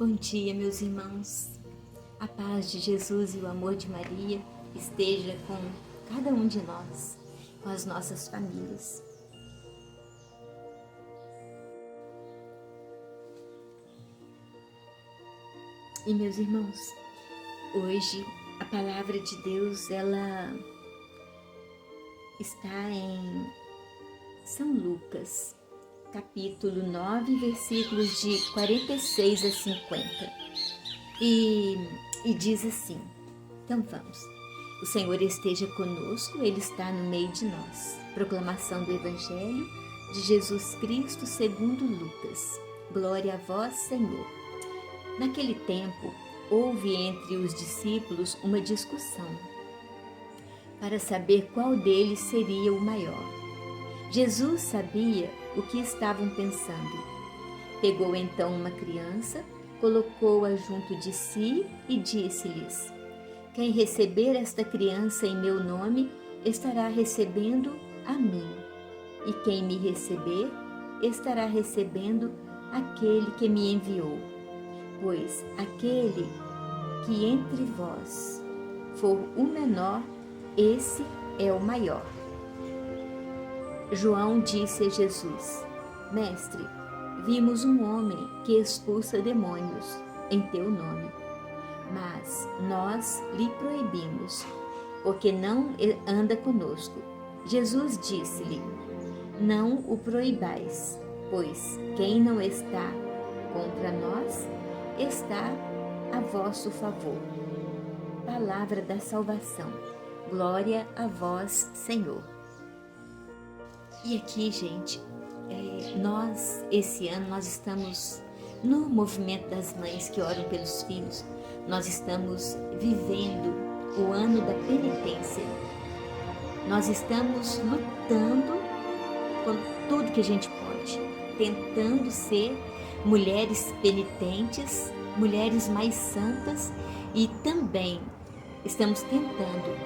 Bom dia, meus irmãos. A paz de Jesus e o amor de Maria esteja com cada um de nós, com as nossas famílias. E meus irmãos, hoje a palavra de Deus, ela está em São Lucas, capítulo 9, versículos de 46 a 50. E diz assim, então vamos. O Senhor esteja conosco, Ele está no meio de nós. Proclamação do Evangelho de Jesus Cristo segundo Lucas. Glória a vós, Senhor. Naquele tempo, houve entre os discípulos uma discussão para saber qual deles seria o maior. Jesus sabia o que estavam pensando. Pegou então uma criança, colocou-a junto de si e disse-lhes: quem receber esta criança em meu nome, estará recebendo a mim. E quem me receber, estará recebendo aquele que me enviou. Pois aquele que entre vós for o menor, esse é o maior. João disse a Jesus: Mestre, vimos um homem que expulsa demônios em teu nome, mas nós lhe proibimos, porque não anda conosco. Jesus disse-lhe: não o proibais, pois quem não está contra nós, está a vosso favor. Palavra da salvação. Glória a vós, Senhor. E aqui, gente, esse ano, nós estamos no movimento das mães que oram pelos filhos. Nós estamos vivendo o ano da penitência. Nós estamos lutando com tudo que a gente pode, tentando ser mulheres penitentes, mulheres mais santas, e também estamos tentando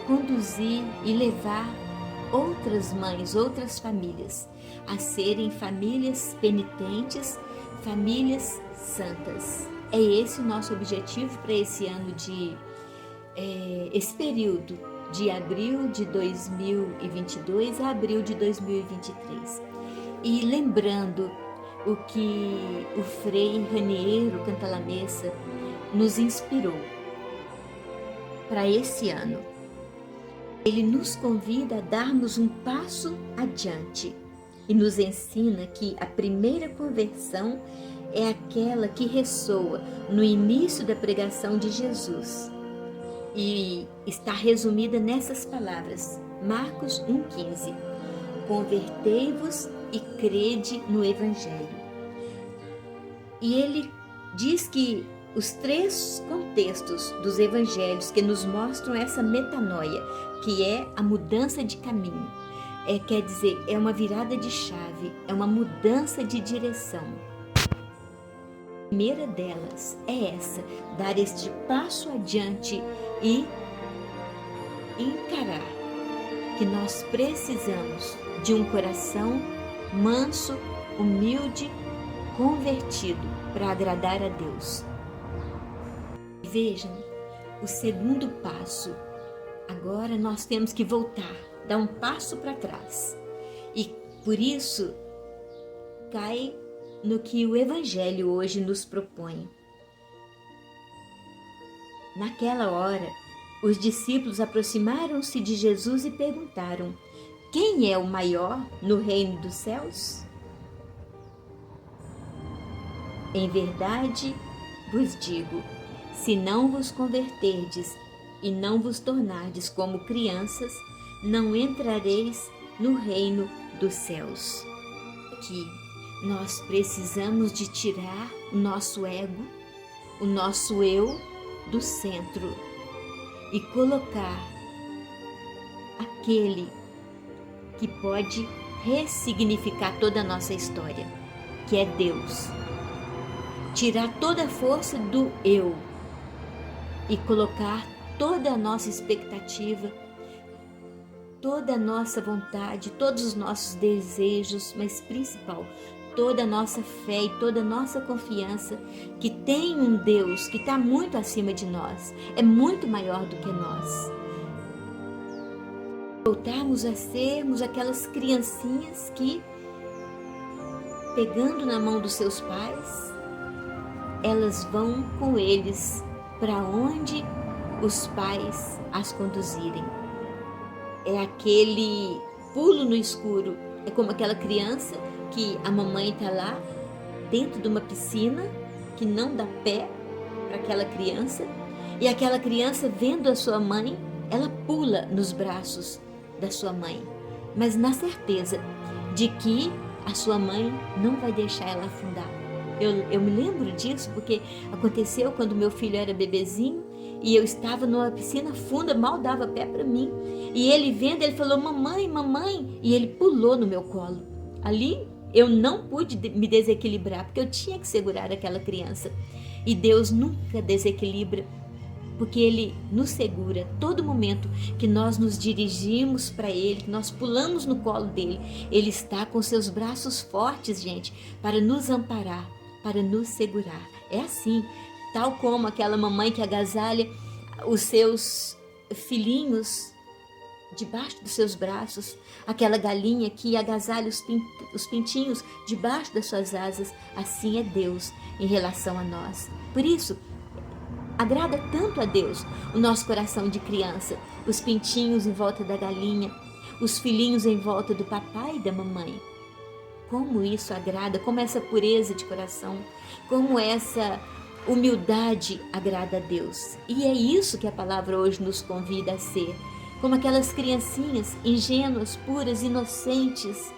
conduzir e levar outras mães, outras famílias a serem famílias penitentes, famílias santas. É esse o nosso objetivo para esse ano esse período de abril de 2022 a abril de 2023. E lembrando o que o Frei Raniero Cantalamessa nos inspirou para esse ano. Ele nos convida a darmos um passo adiante e nos ensina que a primeira conversão é aquela que ressoa no início da pregação de Jesus e está resumida nessas palavras, Marcos 1,15: convertei-vos e crede no Evangelho. E ele diz que os três contextos dos evangelhos que nos mostram essa metanoia, que é a mudança de caminho, quer dizer, é uma virada de chave, é uma mudança de direção. A primeira delas é essa, dar este passo adiante e encarar que nós precisamos de um coração manso, humilde, convertido para agradar a Deus. Vejam, o segundo passo, agora nós temos que voltar, dar um passo para trás. E por isso, cai no que o Evangelho hoje nos propõe. Naquela hora, os discípulos aproximaram-se de Jesus e perguntaram: quem é o maior no reino dos céus? Em verdade vos digo, se não vos converterdes e não vos tornardes como crianças, não entrareis no reino dos céus. Aqui nós precisamos de tirar o nosso ego, o nosso eu do centro e colocar aquele que pode ressignificar toda a nossa história, que é Deus. Tirar toda a força do eu e colocar toda a nossa expectativa, toda a nossa vontade, todos os nossos desejos, mas principal, toda a nossa fé e toda a nossa confiança que tem um Deus que está muito acima de nós, é muito maior do que nós. Voltarmos a sermos aquelas criancinhas que, pegando na mão dos seus pais, elas vão com eles para onde os pais as conduzirem. É aquele pulo no escuro, é como aquela criança que a mamãe está lá dentro de uma piscina que não dá pé para aquela criança, e aquela criança, vendo a sua mãe, ela pula nos braços da sua mãe, mas na certeza de que a sua mãe não vai deixar ela afundar. Eu me lembro disso porque aconteceu quando meu filho era bebezinho e eu estava numa piscina funda, mal dava pé para mim, e ele vendo, ele falou: mamãe, mamãe, e ele pulou no meu colo. Ali eu não pude me desequilibrar porque eu tinha que segurar aquela criança, e Deus nunca desequilibra, porque Ele nos segura todo momento que nós nos dirigimos para Ele, que nós pulamos no colo dEle. Ele está com seus braços fortes, gente, para nos amparar, para nos segurar. É assim, tal como aquela mamãe que agasalha os seus filhinhos debaixo dos seus braços, aquela galinha que agasalha os pintinhos debaixo das suas asas. Assim é Deus em relação a nós. Por isso, agrada tanto a Deus o nosso coração de criança, os pintinhos em volta da galinha, os filhinhos em volta do papai e da mamãe. Como isso agrada, como essa pureza de coração, como essa humildade agrada a Deus. E é isso que a palavra hoje nos convida a ser, como aquelas criancinhas ingênuas, puras, inocentes,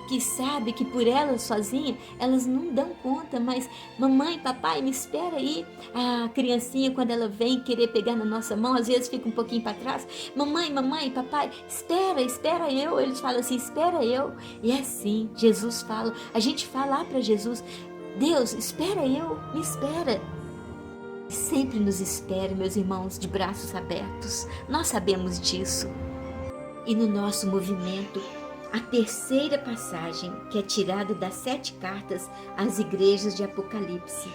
que sabe que por elas sozinha elas não dão conta, mas mamãe, papai, me espera aí. A criancinha, quando ela vem querer pegar na nossa mão, às vezes fica um pouquinho para trás. Mamãe, papai, espera eu. Eles falam assim: espera eu. E é assim, Jesus fala, a gente fala para Jesus: Deus, espera eu, me espera. Sempre nos espera, meus irmãos, de braços abertos. Nós sabemos disso. E no nosso movimento, a terceira passagem, que é tirada das 7 cartas às igrejas de Apocalipse,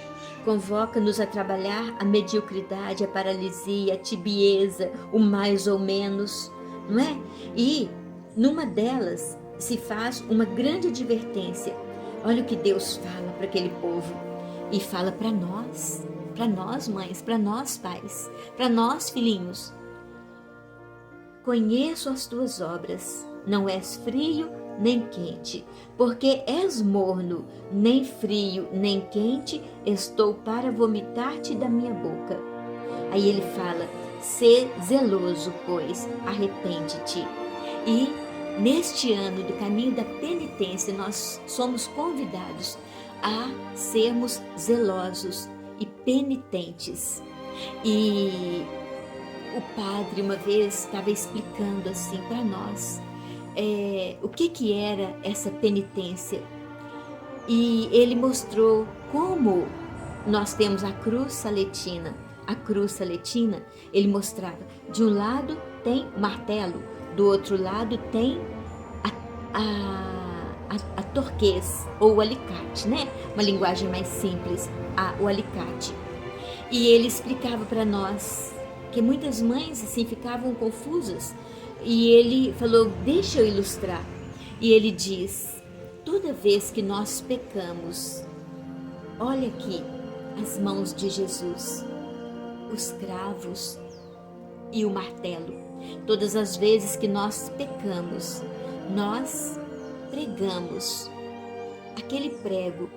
convoca-nos a trabalhar a mediocridade, a paralisia, a tibieza, o mais ou menos, não é? E numa delas se faz uma grande advertência. Olha o que Deus fala para aquele povo, e fala para nós mães, para nós pais, para nós filhinhos. Conheço as tuas obras, não és frio nem quente, porque és morno, nem frio nem quente, estou para vomitar-te da minha boca. Aí ele fala: sê zeloso, pois, arrepende-te. E neste ano do caminho da penitência, nós somos convidados a sermos zelosos e penitentes. E o padre uma vez estava explicando assim para nós o que era essa penitência, e ele mostrou como nós temos a cruz saletina. A cruz saletina, ele mostrava, de um lado tem martelo, do outro lado tem a torquês ou o alicate, né? Uma linguagem mais simples, o alicate. E ele explicava para nós que muitas mães assim ficavam confusas, e ele falou: deixa eu ilustrar. E ele diz: toda vez que nós pecamos, olha aqui as mãos de Jesus, os cravos e o martelo. Todas as vezes que nós pecamos, nós pregamos aquele prego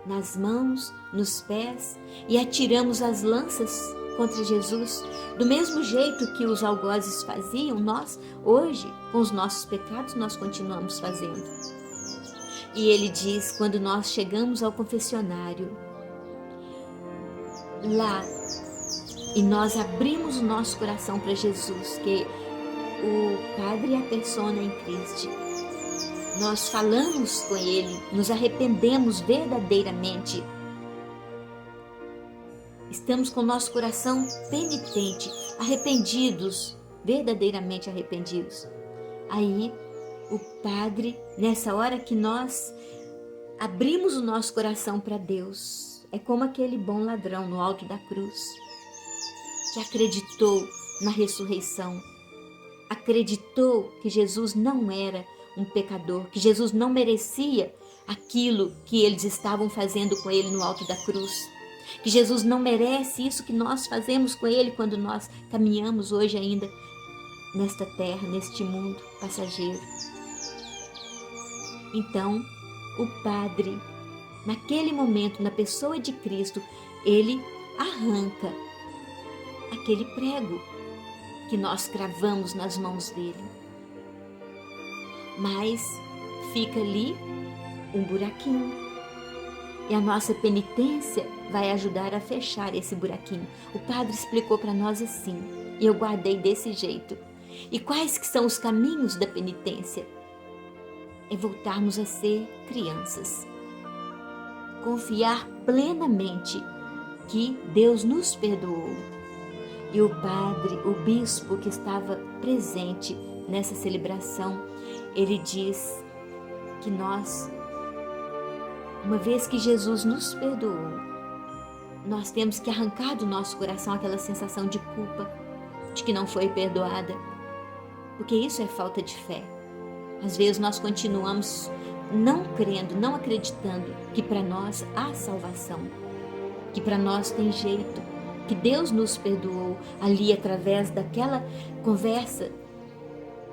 nas mãos, nos pés, e atiramos as lanças contra Jesus, do mesmo jeito que os algozes faziam. Nós hoje, com os nossos pecados, nós continuamos fazendo. E ele diz, quando nós chegamos ao confessionário, lá, e nós abrimos o nosso coração para Jesus, que o Padre é a persona em Cristo, nós falamos com Ele, nos arrependemos verdadeiramente, estamos com o nosso coração penitente, arrependidos, verdadeiramente arrependidos. Aí o Padre, nessa hora que nós abrimos o nosso coração para Deus. É como aquele bom ladrão no alto da cruz, que acreditou na ressurreição, acreditou que Jesus não era um pecador, que Jesus não merecia aquilo que eles estavam fazendo com ele no alto da cruz, que Jesus não merece isso que nós fazemos com ele quando nós caminhamos hoje ainda nesta terra, neste mundo passageiro. Então, o Padre, naquele momento, na pessoa de Cristo, ele arranca aquele prego que nós cravamos nas mãos dele. Mas fica ali um buraquinho. E a nossa penitência vai ajudar a fechar esse buraquinho. O Padre explicou para nós assim, e eu guardei desse jeito. E quais que são os caminhos da penitência? É voltarmos a ser crianças. Confiar plenamente que Deus nos perdoou. E o padre, o bispo que estava presente nessa celebração, ele diz que nós, uma vez que Jesus nos perdoou, nós temos que arrancar do nosso coração aquela sensação de culpa, de que não foi perdoada, porque isso é falta de fé. Às vezes nós continuamos não crendo, não acreditando que para nós há salvação, que para nós tem jeito, que Deus nos perdoou ali através daquela conversa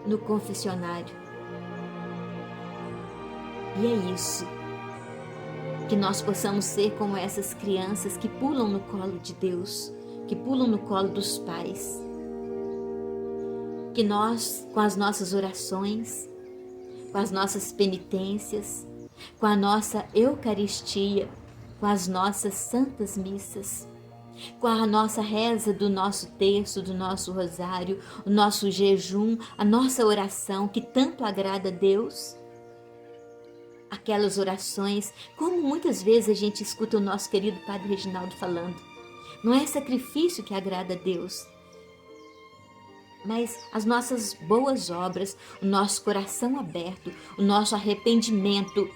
no confessionário. E é isso, que nós possamos ser como essas crianças que pulam no colo de Deus, que pulam no colo dos pais. Que nós, com as nossas orações, com as nossas penitências, com a nossa Eucaristia, com as nossas santas missas, com a nossa reza do nosso terço, do nosso rosário, o nosso jejum, a nossa oração que tanto agrada a Deus, aquelas orações, como muitas vezes a gente escuta o nosso querido Padre Reginaldo falando, não é sacrifício que agrada a Deus, mas as nossas boas obras, o nosso coração aberto, o nosso arrependimento,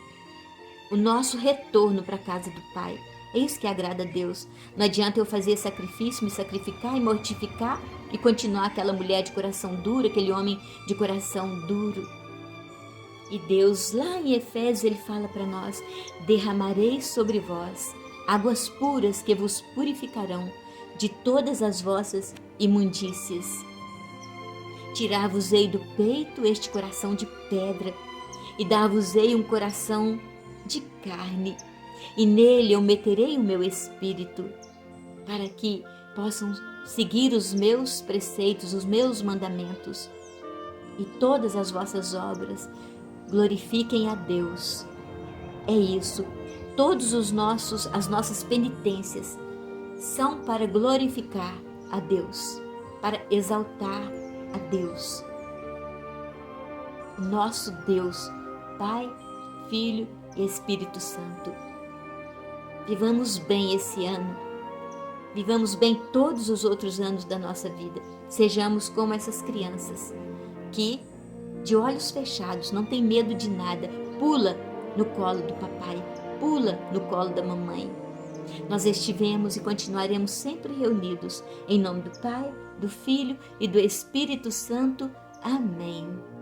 o nosso retorno para a casa do Pai. É isso que agrada a Deus. Não adianta eu fazer sacrifício, me sacrificar e mortificar e continuar aquela mulher de coração duro, aquele homem de coração duro. E Deus, lá em Efésios, ele fala para nós: derramarei sobre vós águas puras que vos purificarão de todas as vossas imundícias. Tirar-vos-ei do peito este coração de pedra e dar-vos-ei um coração de carne, e nele eu meterei o meu espírito, para que possam seguir os meus preceitos, os meus mandamentos, e todas as vossas obras glorifiquem a Deus. É isso, todos as nossas penitências são para glorificar a Deus, para exaltar a Deus. Nosso Deus, Pai, Filho e Espírito Santo. Vivamos bem esse ano. Vivamos bem todos os outros anos da nossa vida. Sejamos como essas crianças que, de olhos fechados, não tem medo de nada, pula no colo do papai, pula no colo da mamãe. Nós estivemos e continuaremos sempre reunidos. Em nome do Pai, do Filho e do Espírito Santo. Amém.